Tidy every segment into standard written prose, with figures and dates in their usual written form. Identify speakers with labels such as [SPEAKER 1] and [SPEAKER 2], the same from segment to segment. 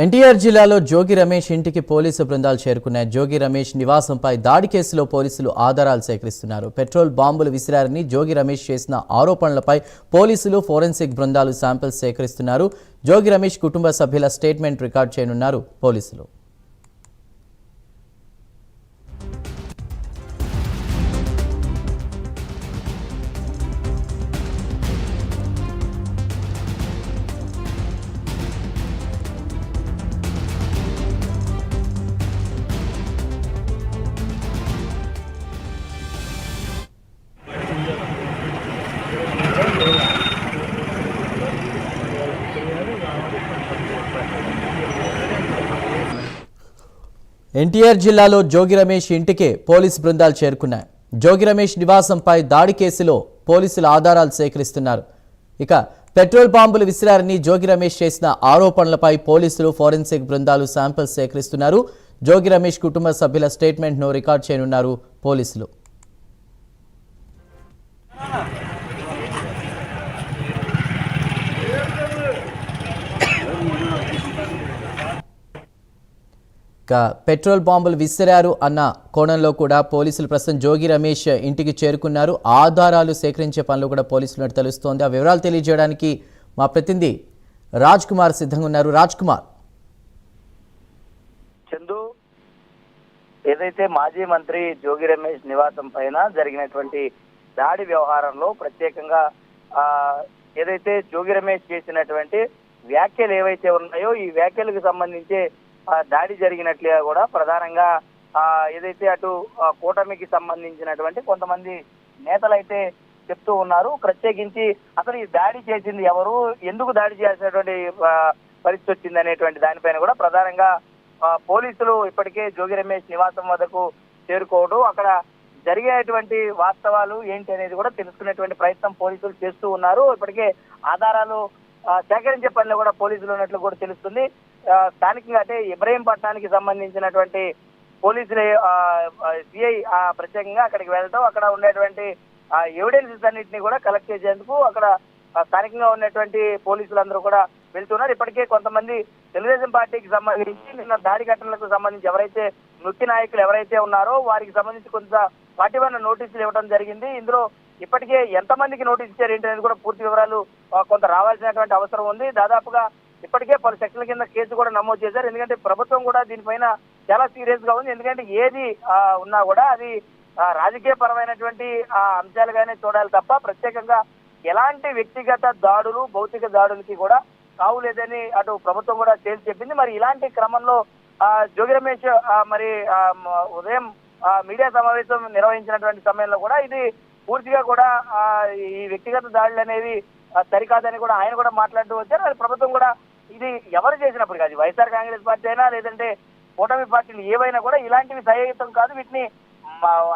[SPEAKER 1] ఎన్టీఆర్ జిల్లాలో జోగి రమేష్ ఇంటికి పోలీసు బృందాలు చేరుకున్నాయి. జోగి రమేష్ నివాసంపై దాడి కేసులో పోలీసులు ఆధారాలు సేకరిస్తున్నారు. పెట్రోల్ బాంబులు విసిరారని జోగి రమేష్ చేసిన ఆరోపణలపై పోలీసులు ఫోరెన్సిక్ బృందాలు శాంపిల్స్ సేకరిస్తున్నారు. జోగి రమేష్ కుటుంబ సభ్యుల స్టేట్మెంట్ రికార్డ్ చేయనున్నారు పోలీసులు. ఎన్టీఆర్ జిల్లాలో జోగి రమేష్ ఇంటికి పోలీసు బృందాలు చేరుకున్నాయి. జోగి రమేష్ నివాసంపై దాడి కేసులో పోలీసులు ఆధారాలు సేకరిస్తున్నారు. ఇక పెట్రోల్ బాంబులు విసిరారని జోగి రమేష్ చేసిన ఆరోపణలపై పోలీసులు ఫోరెన్సిక్ బృందాలు శాంపిల్స్ సేకరిస్తున్నారు. జోగి రమేష్ కుటుంబ సభ్యుల స్టేట్మెంట్ను రికార్డ్ చేయనున్నారు పోలీసులు. పెట్రోల్ బాంబులు విసిరారు అన్న కోణంలో కూడా పోలీసులు ప్రస్తుతం జోగి రమేష్ ఇంటికి చేరుకున్నారు. ఆధారాలు సేకరించే పనులు కూడా పోలీసులు తెలుస్తోంది. ఆ వివరాలు తెలియజేయడానికి మా ప్రతినిధి రాజ్ కుమార్ సిద్ధంగా ఉన్నారు. రాజ్ కుమార్,
[SPEAKER 2] చందు, ఏదైతే మాజీ మంత్రి జోగి రమేష్ నివాసం పైన జరిగినటువంటి దాడి వ్యవహారంలో ప్రత్యేకంగా ఏదైతే జోగి రమేష్ చేసినటువంటి వ్యాఖ్యలు ఏవైతే ఉన్నాయో ఈ వ్యాఖ్యలకు సంబంధించి దాడి జరిగినట్లుగా కూడా ప్రధానంగా ఏదైతే అటు కూటమికి సంబంధించినటువంటి కొంతమంది నేతలైతే చెప్తూ ఉన్నారు. ప్రత్యేకించి అసలు ఈ దాడి చేసింది ఎవరు, ఎందుకు దాడి చేసినటువంటి పరిస్థితి వచ్చింది అనేటువంటి దానిపైన కూడా ప్రధానంగా పోలీసులు ఇప్పటికే జోగి రమేష్ నివాసం వద్దకు చేరుకోవడం, అక్కడ జరిగేటువంటి వాస్తవాలు ఏంటి అనేది కూడా తెలుసుకునేటువంటి ప్రయత్నం పోలీసులు చేస్తూ ఉన్నారు. ఇప్పటికే ఆధారాలు సేకరించే పనిలో కూడా పోలీసులు ఉన్నట్లు కూడా తెలుస్తుంది. స్థానికంగా అంటే ఇబ్రహీంపట్నానికి సంబంధించినటువంటి పోలీసులు సిఐ ప్రత్యేకంగా అక్కడికి వెళ్ళడం, అక్కడ ఉండేటువంటి ఎవిడెన్సెస్ అన్నింటినీ కూడా కలెక్ట్ చేసేందుకు అక్కడ స్థానికంగా ఉన్నటువంటి పోలీసులందరూ కూడా వెళ్తున్నారు. ఇప్పటికే కొంతమంది తెలుగుదేశం పార్టీకి సంబంధించి నిన్న దాడి ఘటనలకు సంబంధించి ఎవరైతే నృత్య నాయకులు ఎవరైతే ఉన్నారో వారికి సంబంధించి కొంత వాటివన్న నోటీసులు ఇవ్వడం జరిగింది. ఇందులో ఇప్పటికే ఎంతమందికి నోటీస్ ఇచ్చారు ఏంటి అనేది కూడా పూర్తి వివరాలు కొంత రావాల్సినటువంటి అవసరం ఉంది. దాదాపుగా ఇప్పటికే పలు సెక్షన్ల కింద కేసు కూడా నమోదు చేశారు. ఎందుకంటే ప్రభుత్వం కూడా దీనిపైన చాలా సీరియస్ గా ఉంది. ఎందుకంటే ఏది ఉన్నా కూడా అది రాజకీయ పరమైనటువంటి అంశాలుగానే చూడాలి తప్ప ప్రత్యేకంగా ఎలాంటి వ్యక్తిగత దాడులు, భౌతిక దాడులకి కూడా కావులేదని అటు ప్రభుత్వం కూడా తేల్చి చెప్పింది. మరి ఇలాంటి క్రమంలో జోగి రమేష్ మరి ఉదయం మీడియా సమావేశం నిర్వహించినటువంటి సమయంలో కూడా ఇది పూర్తిగా కూడా ఈ వ్యక్తిగత దాడులు అనేవి సరికాదని కూడా ఆయన కూడా మాట్లాడుతూ వచ్చారు. అది ప్రభుత్వం కూడా ఇది ఎవరు చేసినప్పుడు కాదు, వైఎస్ఆర్ కాంగ్రెస్ పార్టీ అయినా లేదంటే కూటమి పార్టీలు ఏవైనా కూడా ఇలాంటివి సహేతుం కాదు, వీటిని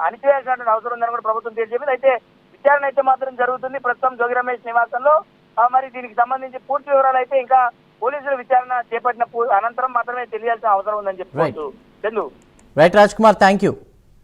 [SPEAKER 2] అణిచివేయాల్సినటువంటి అవసరం ఉందని కూడా ప్రభుత్వం తెలియజేసింది. అయితే విచారణ అయితే మాత్రం జరుగుతుంది ప్రస్తుతం జోగి రమేష్ నివాసంలో. మరి దీనికి సంబంధించి పూర్తి వివరాలు అయితే ఇంకా పోలీసులు విచారణ చేపట్టిన అనంతరం మాత్రమే తెలియాల్సిన అవసరం ఉందని చెప్పుకోవచ్చు. Chandu.
[SPEAKER 1] Right Raj Kumar, thank you.